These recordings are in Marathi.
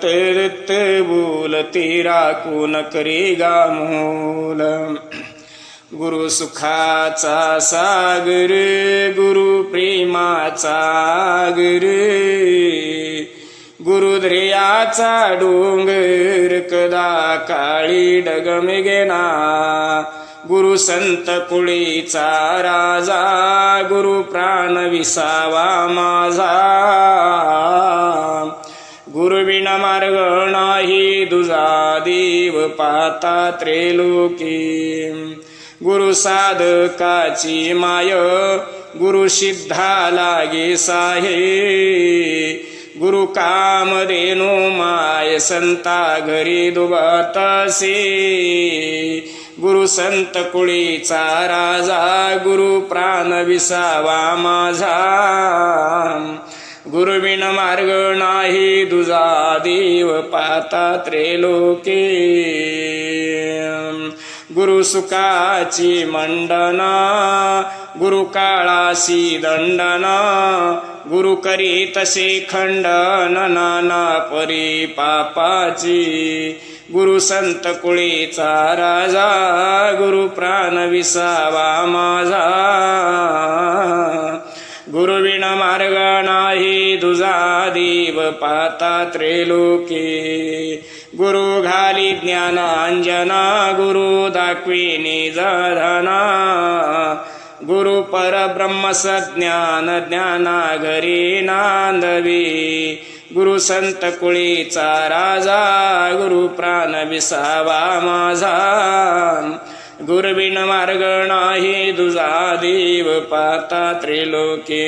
दत्त दत्त बोलते राखून करी गामूल गुरु सुखाचा सागर गुरु प्रेमाचा गर गुरुद्रियाचा डोंगर कदा काळी डगमगेना गुरु संत कुळीचा राजा गुरु प्राण विसावा माझा गुरुविना मार्ग नाही दुजा देव पाता त्रिलोकी गुरु साधकाची माय गुरु सिद्धा लागे साहे गुरु कामधेनु माय संता घरी दुबतसे गुरु संत कुळीचा राजा गुरु प्राण विसावा माझा गुरुविन मार्ग नाही दुजा देव पाता त्रिलोके गुरु सुखाची मंडना गुरु काळासी दंडना गुरु करी तसे खंडन नाना परी पापाची गुरु संत कुळीचा राजा गुरु प्राण विसावा माझा गुरुविन मार्ग नाही दुजा देव पाता त्रिलोके गुरु घाली ज्ञानांजना गुरु दाखवी निजधना गुरु परब्रह्म सज्ञान ज्ञाना घरी नांदवी गुरु संत कुळीचा राजा गुरु प्राण विसावा माझा गुरुविन मार्ग नाही दुजा देव पाता त्रिलोके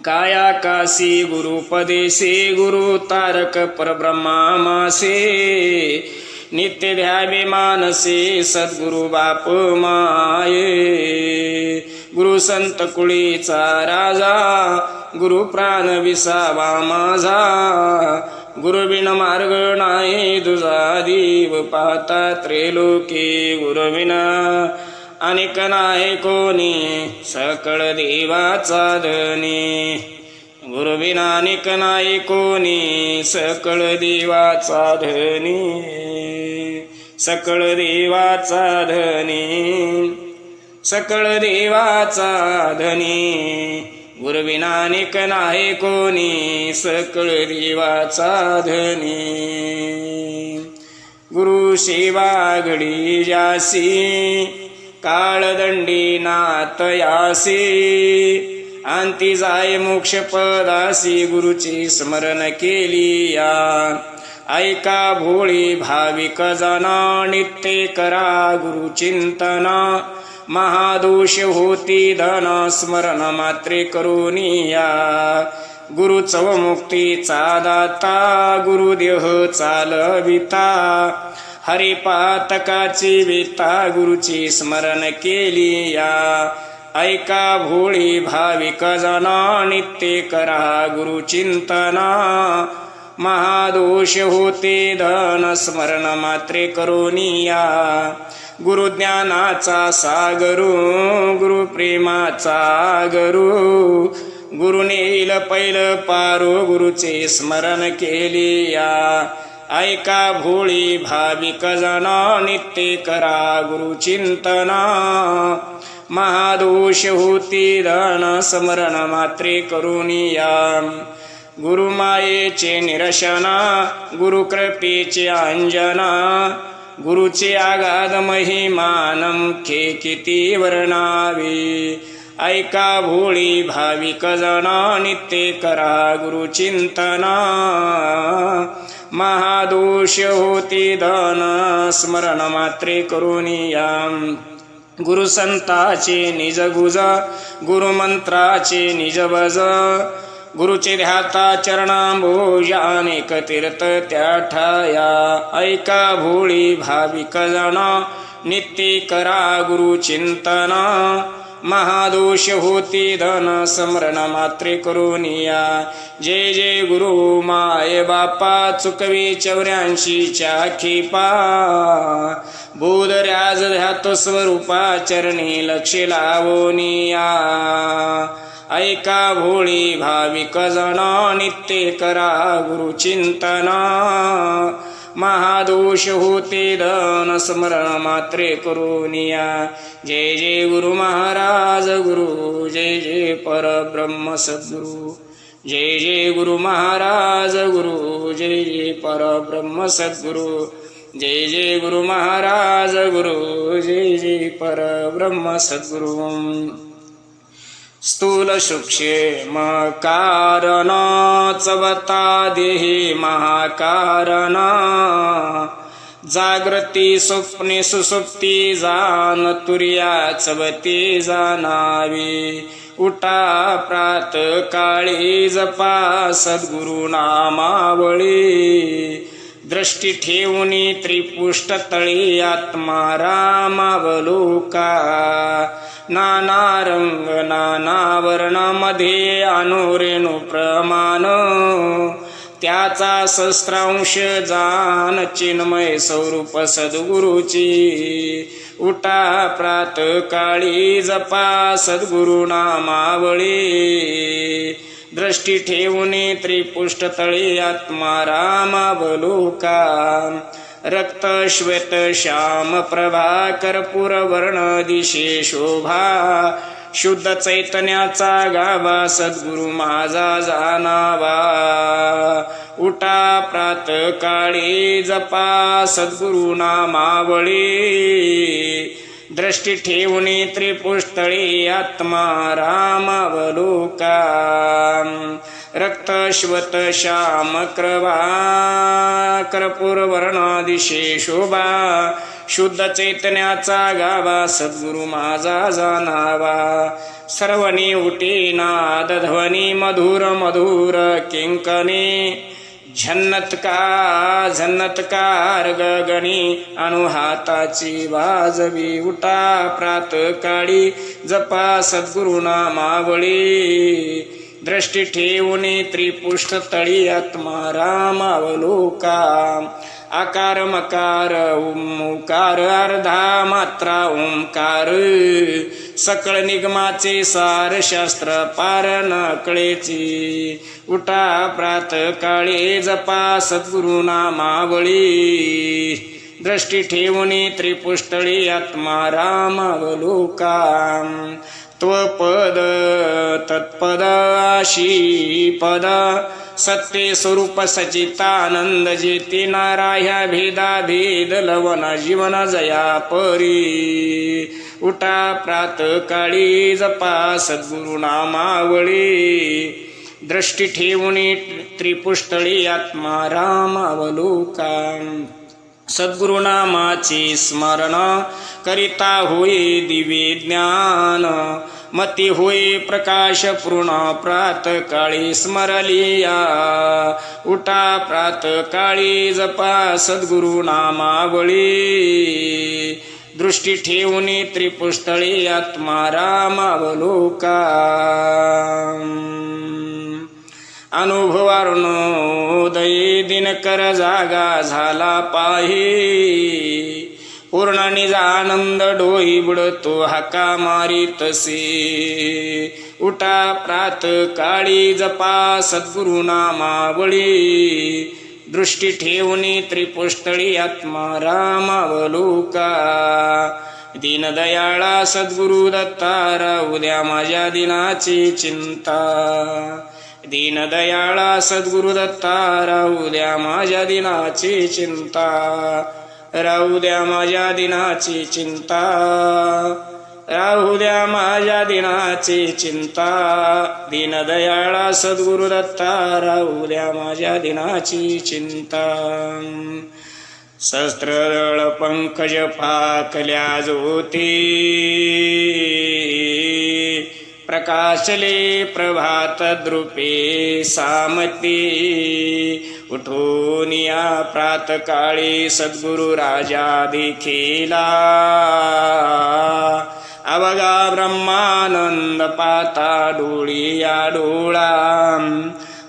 कायाकाशी गुरुपदेशे गुरु तारक परब्रह्मा मासे नित्य ध्यावे मानसे सद्गुरु बाप माये गुरु संत कुळीचा राजा गुरु प्राण विसावा माझा गुरुविन मार्ग नाही दुजा देव पाता त्रिलोके गुरुविन अनेक नाही कोणी सकळ देवाचा धनी गुरुविना अनेक नाही कोणी सकळ देवाचा धनी सकळ देवाचा धनी सकळ देवाचा धनी गुरुविना अनेक नाही कोणी सकळ देवाचा धनी गुरु सेवा घडी जासी काळदंडी नातयासी अंती जाय मोक्ष पदासी गुरुची स्मरण केली या ऐका भोळी भाविक जना नित्य करा गुरु चिंतना महादोष होती धन स्मरण मात्रे करुनिया गुरु चव मुक्तीचा दाता गुरुदेह चालविता हरिपातकाची विता गुरुची स्मरण केली या ऐका भोळी भाविक जना नित्य करा गुरु चिंतना महादोष होते धन स्मरण मात्रे करुनिया गुरु ज्ञानाचा सागरू गुरु प्रेमाचा गरू गुरु नेल पैल पारो गुरुचे स्मरण केली या ऐका भोळी भाविक जना नित्य करा गुरु चिंतना महादोष होती धन स्मरण मात्रे करुनिया गुरु मायेचे निरशना गुरु कृपेचे अंजना गुरुचे आगाध महिमानम खे किती वर्णावे ऐका भोळी भाविक जना नित्य करा गुरु चिंतना महादोष होती धन स्मरण मात्रे करुनिया गुरु संताचे निज गुज गुरु मंत्राचे निज बज गुरुचे ध्याता चरणांबोज अनेक तीर्थ त्या ठाया ऐका भोळी भाविक जना नित्य करा गुरु चिंतना महादोष होती धन स्मरण मात्रे करुनिया जय जय गुरु माय बापा चुकवी 84च्या खिपा बोधर्याज ध्यात स्वरूपा चरणी लक्ष लावोनिया ऐका भोळी भाविक जन नित्य करा गुरुचिंतना महादोष होते धन स्मरण मात्रे करुनिया जय जय गुरु महाराज गुरु जय जय परब्रह्म सद्गुरु जय जय गुरु महाराज गुरु जय जय परब्रह्म सद्गुरु जय जय गुरु महाराज गुरु जय जय परब्रह्म सद्गुरु स्थूल सूक्ष्म कारण चवता देही महाकारण जागृती स्वप्ने सुसुप्ती जान तुर्या चवती जाणावी उठा प्रात काळी जपा सद्गुरु नामावळी दृष्टी ठेवूनी त्रिपुष्ट तळी आत्मा रामावलोका नाना रंग नाना वर्णामध्ये अनुरेणु प्रमाण त्याचा सहस्रांश जान चिन्मय स्वरूप सद्गुरुची उठा प्रात काळी जपा सद्गुरु नामावळी दृष्टी ठेवूनी त्रिपुष्ट तळी आत्मा रामावलोका रक्त श्वेत श्याम प्रभा कर्पूर वर्ण दिशे शोभा शुद्ध चैतन्याचा गाभा सद्गुरु माझा जाणावा उठा प्रात काळी जपा सद्गुरु नामावळी दृष्टी ठेवूनी त्रिपुष्टळी आत्मा रामावलोका रक्त श्वेत श्याम प्रभा कर्पूर वर्ण दिशे शोभा शुद्ध चैतन्याचा गाभा सद्गुरु माझा जाणावा सर्वनी उठी नाद ध्वनी मधुर मधुर किंकणी झन्नतकार गगनी अनुहाताची वाजवी उठा प्रात काळी जपा सद्गुरु नामावळी दृष्टी ठेवूनी त्रिपुष्ट तळी आत्मा रामावलोका आकार मकार ओंकार अर्धा मात्रा ओंकार सकळ निगमाचे सार शास्त्र पार न कळेची उठा प्रात काळी जपा सद्गुरु नामावळी दृष्टी ठेवूनी त्रिपुष्टळी आत्मा रामावलोका त्वपद तत्पद आशी पद सत्य स्वरूप सचितानंद जेती नाराह्या भेदा भेद लवन जीवन जया परी उठा प्रात काळी जपा सद्गुरु नामावळी दृष्टी ठेवूनी त्रिपुष्टळी आत्मा रामावलोका सद्गुरु नामाची स्मरण करिता होई दिव्य ज्ञान मती होई प्रकाश पूर्ण प्रात काळी स्मरलिया उठा प्रात काळी जपा सद्गुरु नामावळी दृष्टी ठेवूनी त्रिपुष्टळी आत्मा रामावलोका अनुभवारुणोदयी दिनकर जागा झाला पाही पूर्ण निजानंद डोई बुडतो हाका मारितसे उठा प्रात काळी जपा सद्गुरु नामावळी दृष्टी ठेवूनी त्रिपुष्टळी आत्मा रामावलोका दीनदयाळा सद्गुरु दत्तारा उद्या माझ्या दिनाची चिंता दीनदयाळा सद्गुरु दत्ता राहू द्या माझ्या दिनाची चिंता राहू द्या माझ्या दिनाची चिंता राहू द्या माझ्या दिनाची चिंता दीनदयाळा सद्गुरु दत्ता राहू द्या माझ्या दिनाची चिंता सहस्त्रदळ पंकज फाकल्या ज्योती प्रकाशले प्रभात द्रुपे सामती उठून या प्रातकाळी सद्गुरु राजा देखिला अवगा ब्रह्मानंद पाता डोळी डोळा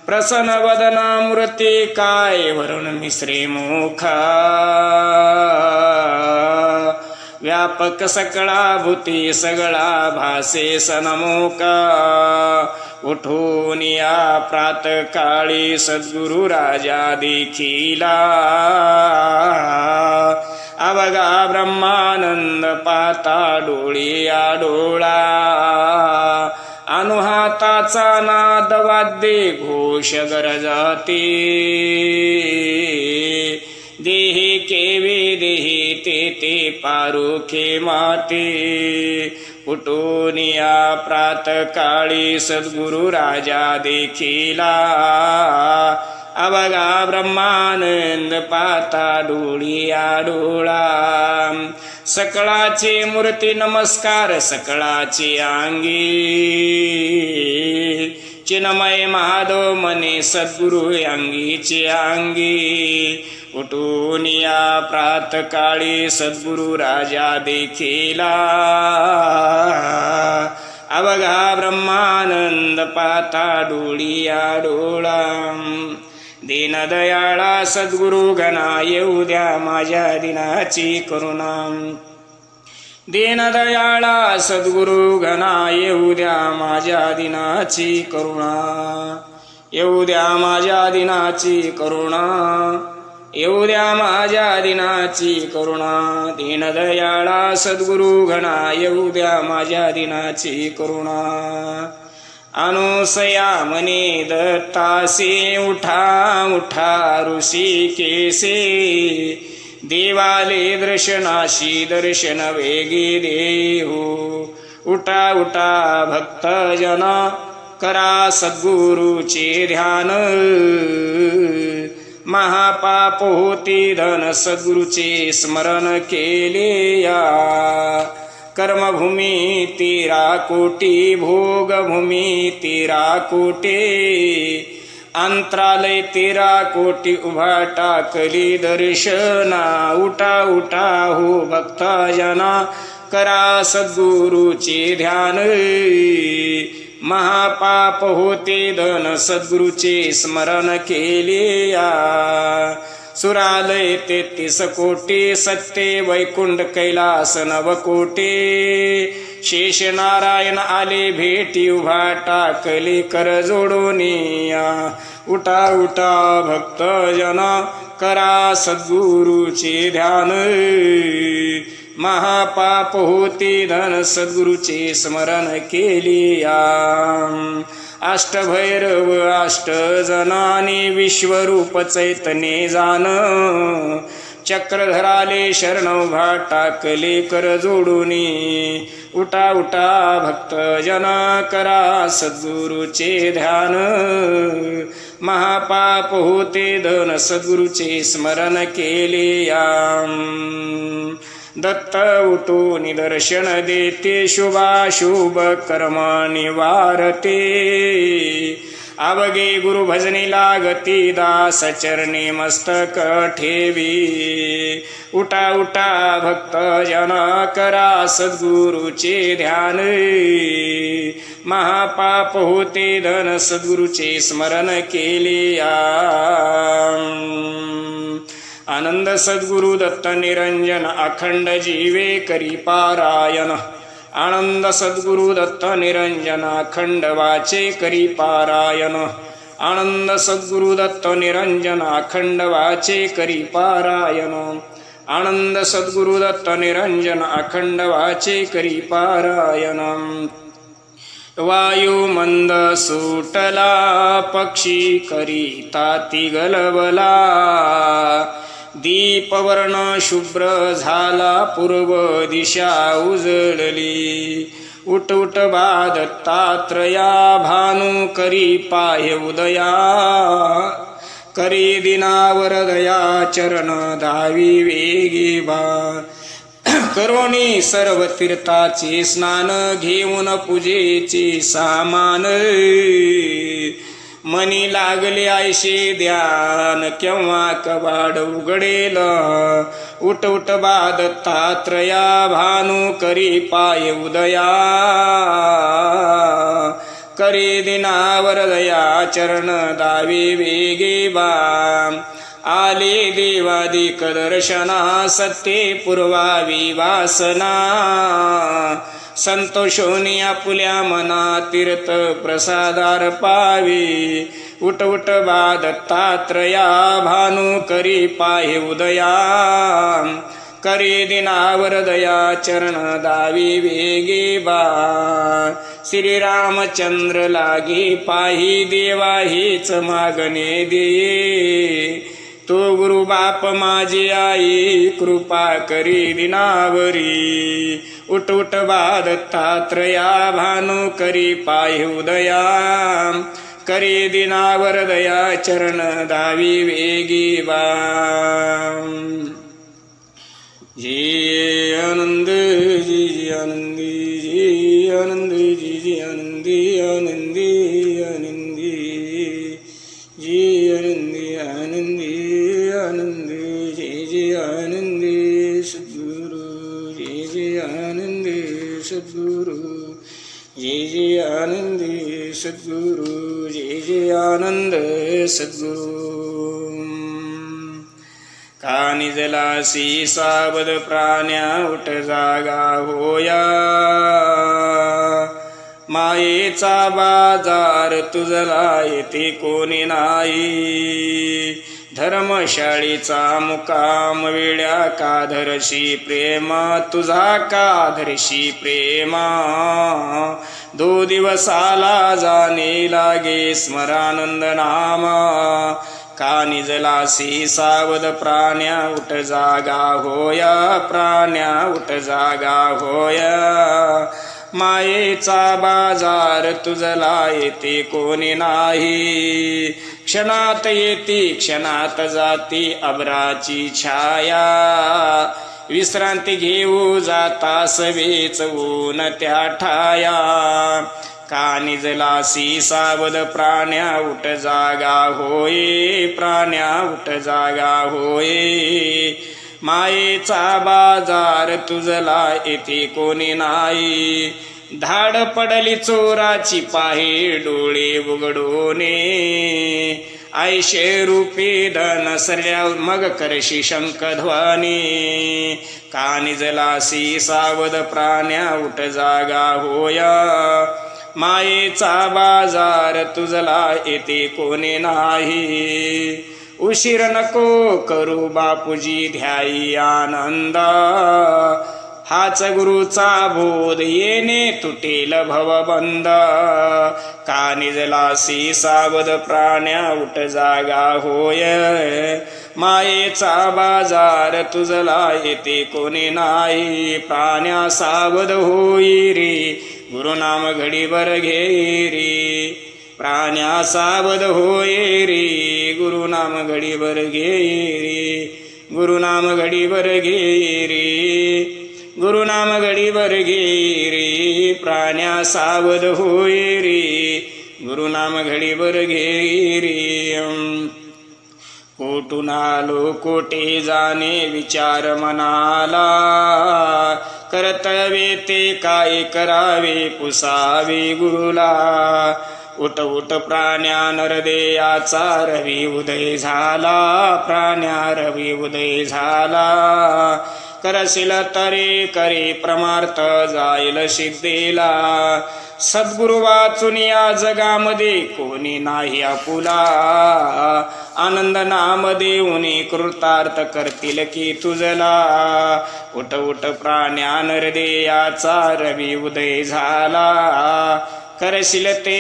प्रसन्न वदना मूर्ती काय वरुण मिश्रे मुखा व्यापक सकळा भूती सगळा भासे सनमोका उठून या प्रातकाळी सद्गुरु राजा देखिला अवघा ब्रह्मानंद पाता डोळी आडोळा अनुहाताचा नाद वाद्ये घोष गरजते देहे केवे देहे ते पारुखे माते उठून या प्रातकाळी सद्गुरु राजा देखिला अवघा ब्रह्मानंद पाता डोळी आडोळा सकळाची मूर्ती नमस्कार सकळाची अंगी चिन्मय महादेव मने सद्गुरु अंगीची अंगी उठून या प्रातकाळी सद्गुरु राजा देखिला अवघा ब्रह्मानंद पाता डोळी आडोळा दीनदयाळा सद्गुरु गणा येऊ द्या माझ्या दिनाची करुणा दीनदयाळा सद्गुरु गणा येऊ द्या माझ्या दिनाची करुणा येऊ द्या माझ्या दिनाची करुणा येऊ द्या माझ्या दिनाची करुणा दीनदयाळा सद्गुरु गणा येऊ द्या माझ्या दिनाची करुणा अनुसया मने दत्तासे उठा उठा ऋषिकेसे देवाले दर्शनाशी दर्शन वेगे देहो उठा उठा भक्तजन करा सद्गुरुचे ध्यान महापाप होती धन सद्गुरुचे स्मरण केले या कर्मभूमी तेरा कोटी भोगभूमी तेरा कोटे अंतरालय तेरा कोटी उभा टाकली दर्शना उठा उठा हो भक्तजना करा सद्गुरुचे ध्यान महापाप होते धन सद्गुरुचे स्मरण केले या सुरालय 33 कोटी सत्य वैकुंठ कैलास नवकोटे शेष नारायण आले भेटी उभा टाकले कर जोडोनिया उठा उठा भक्तजना करा सद्गुरुचे ध्यान महापाप होते धन सद्गुरुचे स्मरण केलिया अष्टभैरव अष्टजनाने विश्वरूप चैतन्य जान चक्रधराले शरण उभा टाकले कर जोडूनी उठा उठा भक्तजन करा सद्गुरुचे ध्यान महापाप होते धन सद्गुरुचे स्मरण केलिया दत्त उठून दर्शन देते शुभाशुभ कर्म निवारते अवघे गुरु भजनी लागती दास चरणी मस्तक ठेवी उठा उठा भक्त जन करा सद्गुरुचे ध्यान महापाप होते धन सद्गुरुचे स्मरण केलिया आनंद सद्गुरु दत्त निरंजन अखंड जीवे करी पारायण आनंद सद्गुरु दत्त निरंजन अखंड वाचे करी पारायण आनंद सद्गुरु दत्त निरंजन अखंड वाचे करी पारायण आनंद सद्गुरु दत्त निरंजन अखंड वाचे करी पारायण वायू मंद सुटला पक्षी करी ताती गलबला दीपवर्ण शुभ्र झाला पूर्व दिशा उजळली उठ उठ बा दत्तात्रया भानु करी पाय उदया करी दिनावर दया चरण धावी वेगी बा करोनी सर्व तीर्थाचे स्नान घेऊन पूजेचे सामान मनी लागले आयशे ध्यान केव्हा कवाड उघडेल उठ उठ बा दत्तात्रया भानु करी पाय उदया करी दिनावर दया चरण दावी वेगे बा आले देवादिक दर्शना सत्ये पुरवावी वासना संतोषोनी आपुल्या मना तीर्थ प्रसादार पावी उठ उठ बा दत्तात्रया भानु करी पाहे उदया करी दिनावर दया चरण दावी वेगे बा श्रीरामचंद्र लागे पाही देवा हेच मागणे दे तो गुरु बाप माझी आई कृपा करी दिनावरी उठ उठ बा दत्तात्रया भानु करी पाहे उदया करी दिनावर दया चरण दावी वेगी बा जी आनंद जी आनंदी जी आनंद जी आनंदी आनंदी आनंदी जी आनंदी आनंदी आनंदी जी आनंदी सद्गुरु जी आनंदी सद्गुरु जी आनंदी सद्गुरु जी आनंद सद्गुरु कानी जलासी सावध प्राण्या उठ जागा होया मायेचा बाजार तुझला येथे कोणी नाही धर्मशाळीचा मुकाम वेड्या काधरशी प्रेमा तुझा काधरशी प्रेमा दो दिवसाला जाणे लागे स्मरानंद नामा कानी जलासी सावध प्राण्या उठ जागा होया प्राण्या उठ जागा होया मायेचा बाजार तुझला येते कोणी नाही क्षणात येते क्षणात जाती अबराची छाया विश्रांती घेऊ जाता सवेच ऊन त्या ठाया कानी जलासी सावध प्राण्या उठ जागा होये प्राण्या उठ जागा होये मायेचा बाजार तुझला येथे कोणी नाही धाड पडली चोराची पाहे डोळे उघडोने आयशे रूपी धन सरल्या मग करशी शंखध्वनी कानी जलासी सावध प्राण्या उठ जागा होया मायेचा बाजार तुझला येते कोणी नाही उशीर नको करू बापूजी ध्याई आनंद हाच गुरुचा बोध येणे तुटेल भवबंध कानी जलासी सावध प्राण्या उठ जागा होय मायेचा बाजार तुझला येते कोणी नाही प्राण्या सावध होई रे गुरुनाम घडीभर घे रे प्राण्या सावध होय रे गुरुनाम घडीभर घे रे गुरुनाम घडीभर घे रे गुरुनाम घडीभर घे रे प्राण्या सावध होय रे गुरुनाम घडीभर घे रे कोठून आलो कोठे जाणे विचार मनाला कर्तव्य ते काय करावे पुसावे गुरुला उठ उठ प्राण्या नरदेयाचा रवी उदय झाला प्राण्या रवी उदय झाला करशील तरे करे प्रमार्थ जाईल सिद्धेला सद्गुरु वाचून या जगामध्ये कोणी नाही आपुला आनंद नाम देऊनी कृतार्थ करतील की तुझला उठ उठ प्राण्या नरदेयाचा रवी उदय झाला करशील ते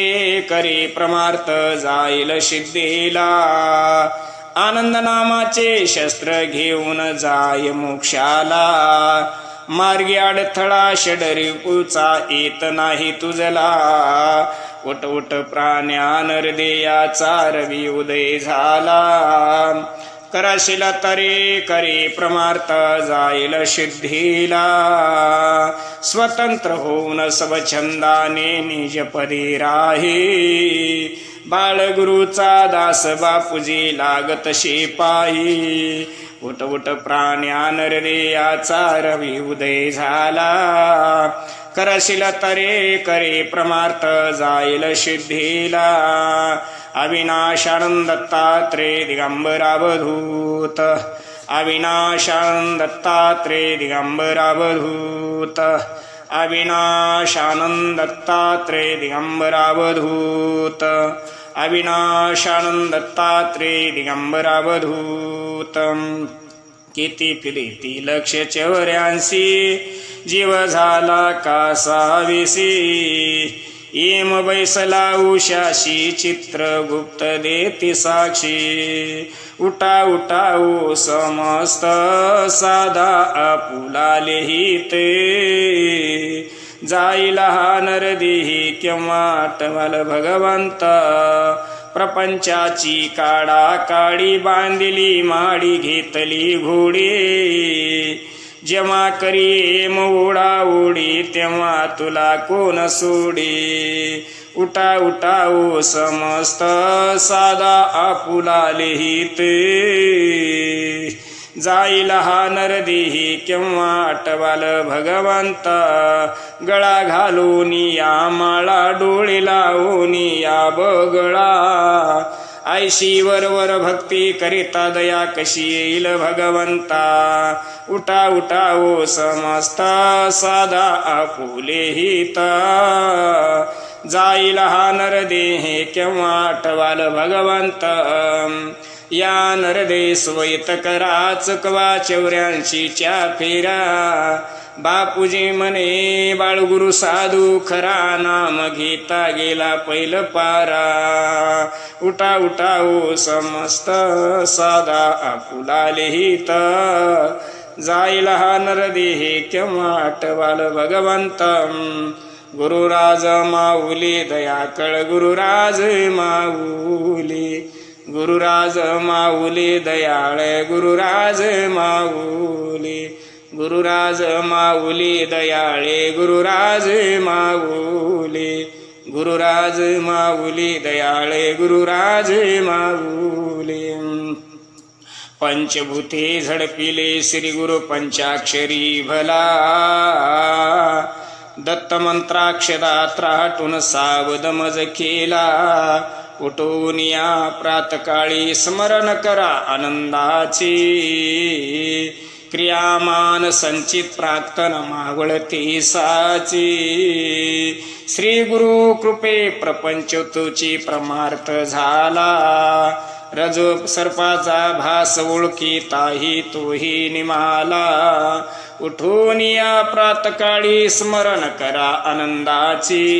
करे प्रमार्थ जाईल सिद्धेला आनंद नामाचे शस्त्र घेऊन जाय मोक्षाला मार्गी अडथळा षडरिपूचा येत नाही तुझला उठ उठ प्राण्या नरदेयाचा रवी उदय झाला करशील तरे करे प्रमार्थ जाईल सिद्धीला स्वतंत्र होऊन स्वच्छंदाने निजपदी राही बाळगुरुचा दास बापूजी लागत शिपाई. उठ उठ प्राण्या नरदेयाचा रवी उदय झाला. करशील तरे करे प्रमार्थ जाईल सिद्धीला. अविनाशानंद दत्तात्रेय दिगंबरावधूत. अविनाशानंद दत्तात्रेय दिगंबरावधूत. अविनाशानंद दत्तात्रेय दिगंबरावधूत. अविनाशानंद दत्तात्रेय दिगंबरावधूत. किती फिरिती लक्ष चौऱ्यांशी जीव झाला कासाविसी. येम बैसला उशाशी चित्रगुप्त देती साक्षी. उठा उठा ओ समस्त साधा आपुलाले हिते. जाईल हा नरदेही केव्हा आठवाल भगवंता. प्रपंचाची काडा काडी बांधिली माडी घेतली घोडी. जेव्हा करी मोडा ओढी तेव्हा तुला कोण सोडी. उठा उठा ओ समस्त साधा आपुलाले हिते. जाईल हा नरदेही केव्हा आठवाल भगवंता. गळा घालून या माळा डोळे लावून या बगळा. ऐशी वरवर भक्ती करिता दया कशी येईल भगवंता. उठा उठा ओ समस्त साधा आपुले हिता. जाईल हा नरदेह केव्हा आठवाल भगवंत. या नरदेस वैत करा चुकवा 84च्या फेरा. बापूजी म्हणे बाळगुरु साधू खरा नाम घेता गेला पैल पारा. उठा उठा ओ समस्त साधा आपुलाले हित. जाईल हा नरदेह केव्हा आठवाल भगवंत. गुरुराज माऊली दयाकळ गुरुराज माऊली. गुरुराज माऊली दयाळ गुरुराज माऊली. गुरुराज माऊली दयाळे गुरुराज माऊली. गुरुराज माऊली दयाळे गुरुराज माऊली. पंचभूते झडपिले श्री गुरु पंचाक्षरी भला. दत्त मंत्राक्षदात्राटून सावध मज केला. उठून या प्रातकाळी स्मरण करा आनंदाची. क्रियामान संचित प्राक्तन मावळती साची. श्री गुरु कृपे प्रपंच तुची प्रमार्थ झाला. रज सर्पाचा भास ओळखीताही तोही निमाला. उठून या प्रातकाळी स्मरण करा आनंदाची.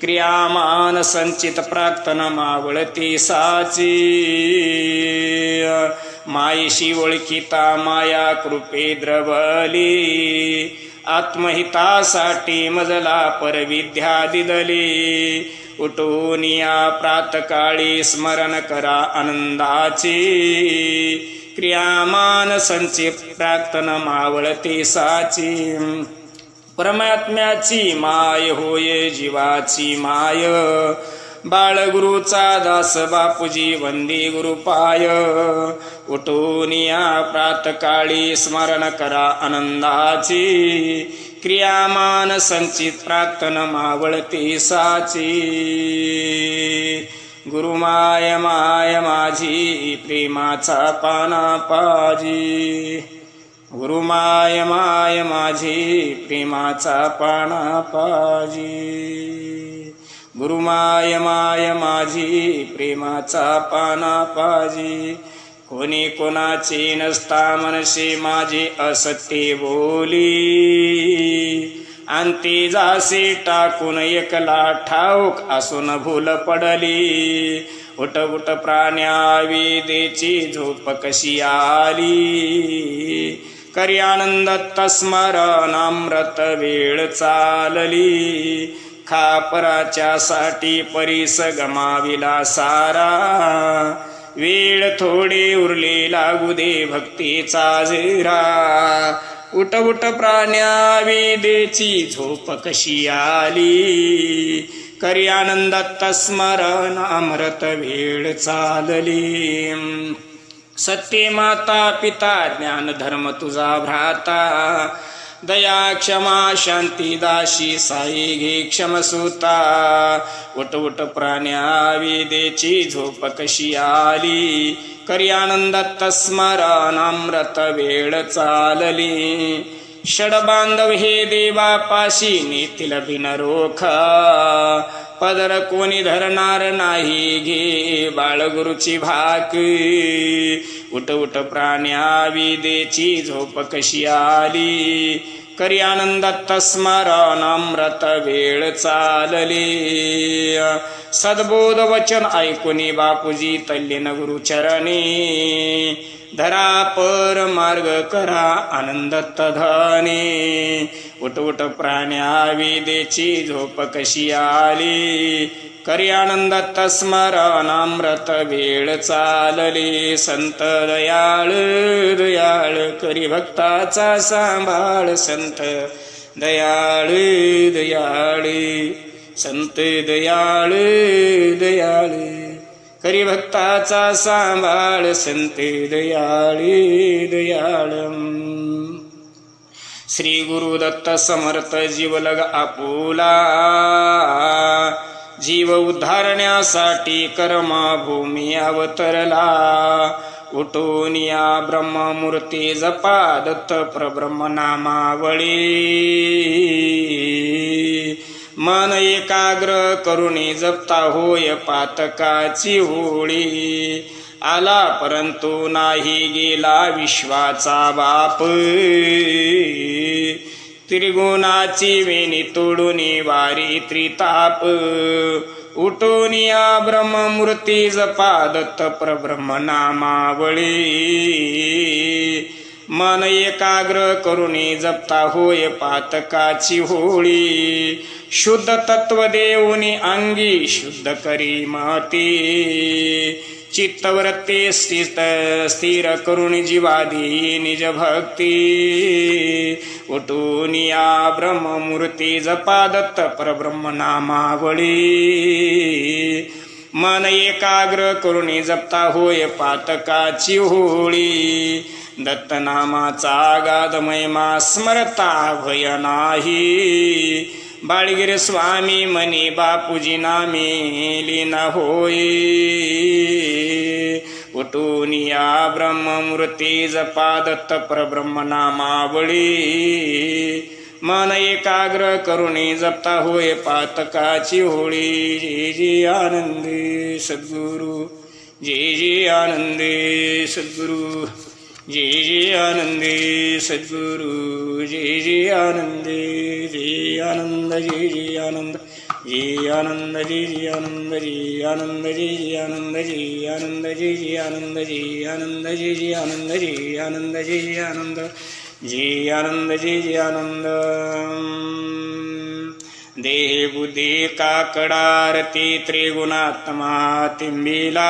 क्रियामान संचित प्राक्तन मावळती साची. मायेशी ओळखीता माया कृपे द्रवली. आत्महितासाठी मजला परविद्या दिदली. उठून या प्रातकाळी स्मरण करा आनंदाची. क्रियामान संचित प्राक्तन मावळती साची. परमात्म्याची माय होय जीवाची माय. बाळगुरुचा दास बापूजी वंदी गुरुपाय. उठून या प्रातकाळी स्मरण करा आनंदाची. क्रियामान संचित प्राक्तन मावळती साची. गुरुमाय माय माझी प्रेमाचा पाना पाजी. गुरुमाय माय माझी प्रेमाचा पाना पाजी. गुरुमाय माय माझी प्रेमाचा पाना पाजी. कोणी कोणाचे नसता मनसे माझे असत्य बोली. अंती जासे टाकून एकला ठाऊक असून भूल पडली. उठ उठ प्राण्या वेदेची झोप कशी आली. करी आनंद तस्मरणामृत वेळ चालली. खापराच्या साठी परीस गमाविला सारा. वेळ थोडे उरले लागू दे भक्तीचा झेरा. उठ उठ प्राण्या वेदेची झोप कशी आली. करी आनंदात स्मरण अमृत वेळ चालली. सत्य माता पिता ज्ञान धर्म तुझा भ्राता, दया क्षमा शांती दाशी साई घे क्षमसुता. उठ उठ प्राण्या विदेची झोप कशी आली, करी आनंदात स्मरण अमृत वेळ चालली. षडबांधव हे देवापाशी नेतील बिनरोखा, पदर कोणी धरणार नाही घे बाळगुरुची भाक. उठ उठ प्राण्या विदेची झोप कशी आली, करी आनंदात स्मरण अमृत वेळ चालली. सद्बोध वचन ऐकुनी बापूजी तल्लीन गुरुचरणी, धरा पर मार्ग करा आनंदत धनी. उठ उठ प्राण्या विदेची झोप कशी आली, करी आनंदात स्मरण अमृत वेळ चालली. संत दयाळ दयाळ करी भक्ताचा सांभाळ, संत दयाळ दयाळ संत दयाळ दयाळ करी भक्ताचा सांभाळ, संत दयाळ दयाळ. श्री गुरुदत्त समर्थ जीवलग आपुला, जीव उद्धारण्यासाठी कर्मभूमी अवतरला. उठून या ब्रह्ममूर्ती जपा दत्त प्रब्रह्म नामावळी. मन एकाग्र करुणी जपता होय पातकाची होळी. आला परंतु नाही गेला विश्वाचा बाप, त्रिगुणाची वेणी तोडून वारी त्रिताप. उठून या ब्रह्ममूर्ती जपा दत्त प्रब्रह्म नामावळी. मन एकाग्र करुणी जपता होय पातकाची होळी. शुद्ध तत्व देऊनी अंगी शुद्ध करी मती. चित्तवृत्ती स्थिर करुणी जीवादी निज भक्ती. उठून या ब्रह्ममूर्ती जपा दत्त परब्रह्म नामावळी. मन एकाग्र करुणी जपता होय पातकाची होळी. दत्त नामाचा गाध महिमा स्मरता भय नाही. बाळगिरे स्वामी मनी बापूजी नामे लीन होई. उठून या ब्रह्ममूर्ती जपा दत्त परब्रह्म नामावळी. मन एकाग्र करुणी जपता होय पातकाची होळी. जय जय आनंदी सद्गुरु, जय जय आनंदी सद्गुरु, जय जय आनंदी सद्गुरु, जय जय आनंदी. जय आनंद जय जय आनंद, जय आनंद जय जय आनंद, जय आनंद जय जय आनंद, जय आनंद जय जय आनंद, जय आनंद जय जय आनंद, जय आनंद जय जय आनंद, जय आनंद जय जय आनंद. देह बुद्धी काकडारती त्रिगुणात्मा तिंबिला.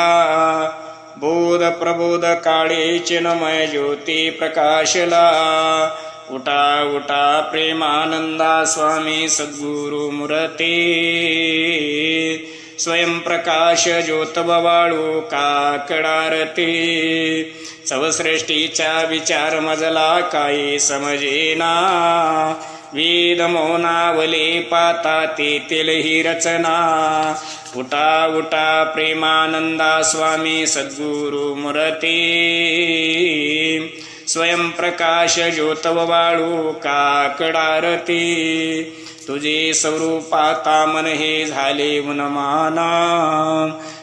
बोध प्रबोध काळे चिन्मय ज्योती प्रकाशला. उठा उठा प्रेमानंदा स्वामी सद्गुरु मूर्ती. स्वयंप्रकाश ज्योत बवाळू काकडारती. चवसृष्टीचा विचार मजला काही समजेना. वेद मौनावले पाता तेथील ही रचना. उठा उठा प्रेमानंदा स्वामी सद्गुरु मूर्ती. स्वयंप्रकाश ज्योत बवाळू काकडारती. तुझे स्वरूपाता मन हे झाले उन्माना.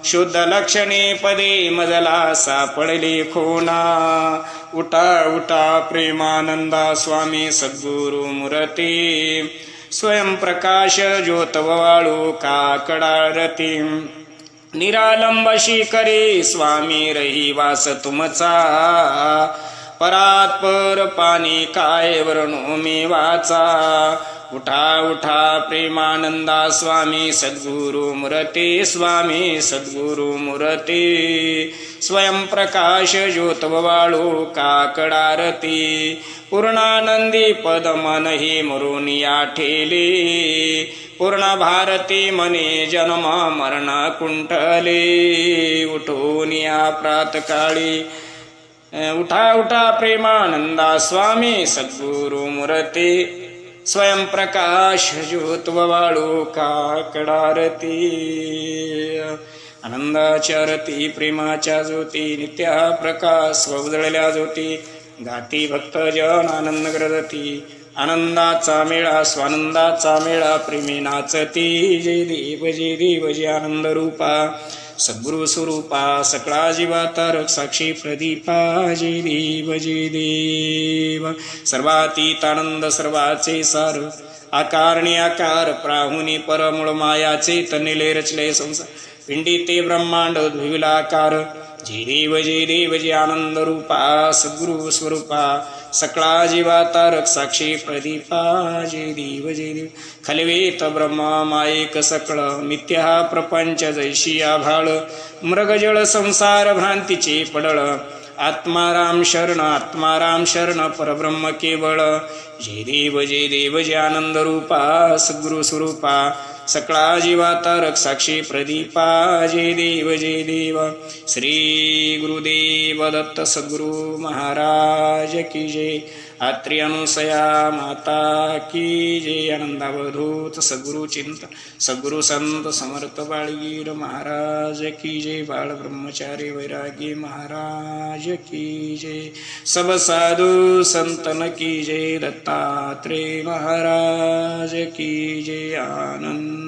शुद्ध लक्षणे पदे मजला सापडले खोना. उठा उठा प्रेमानंदा स्वामी सद्गुरु मूर्ती. स्वयंप्रकाश ज्योत बवाळू काकडारती. निरालंब शिखरे स्वामी रहिवास तुमचा. परात्पर पाणी काय वर्णो मी वाचा उठा उठा प्रेमानंदा स्वामी सद्गुरु मूर्ती स्वामी सद्गुरु मूर्ती स्वयंप्रकाश ज्योत वाळू काकडारती पूर्णानंदी पद मन ही मरुनिया ठेली पूर्ण भारती मने जन्म मरण कुंठले उठून या प्रातकाळी उठा उठा प्रेमानंदा स्वामी सद्गुरु मूर्ती स्वयंप्रकाश ज्योत वाळू काकडारती आनंदाच्या रती प्रेमाच्या ज्योती नित्या प्रकाश उजळल्या ज्योती गाती भक्तजन आनंद ग्रदती आनंदाचा मेळा स्वानंदाचा मेळा प्रेमी नाचती जय देव जय आनंद रूपा सद्गुरु स्वरूपा सकळा जीवा तारक साक्षी प्रदीपा जय देव सर्वातीत आनंद सर्वाचे सार आकारणी आकार प्राहुनी परमूळ माया चैतन्य रचले संसार पिंडी ते ब्रह्मांड द्विलाकार जय देव जय आनंद रूपा सद्गुरु स्वरूपा सकळा जीवा तारक साक्षी प्रदीपा जय देव खलवेत ब्रह्म मायेक सकळ मिथ्या प्रपंच जैशी आभाळ मृगजळ संसार भ्रांतीचे पडळ आत्माराम शरण परब्रह्म केवळ जय देव जय आनंद रूपा सद्गुरु स्वरूपा सकळा जीवा तारक साक्षी प्रदीपा जय देव श्री गुरुदेव दत्त सद्गुरु महाराज की जय आत्री अनुसया माता की जय आनंदावधूत सद्गुरु चिंतन सद्गुरु संत समर्थ बाळगीर महाराज की जय बाळ ब्रह्मचारी वैरागी महाराज की जय सब साधु संतन की जय दत्तात्रेय महाराज की जय आनंद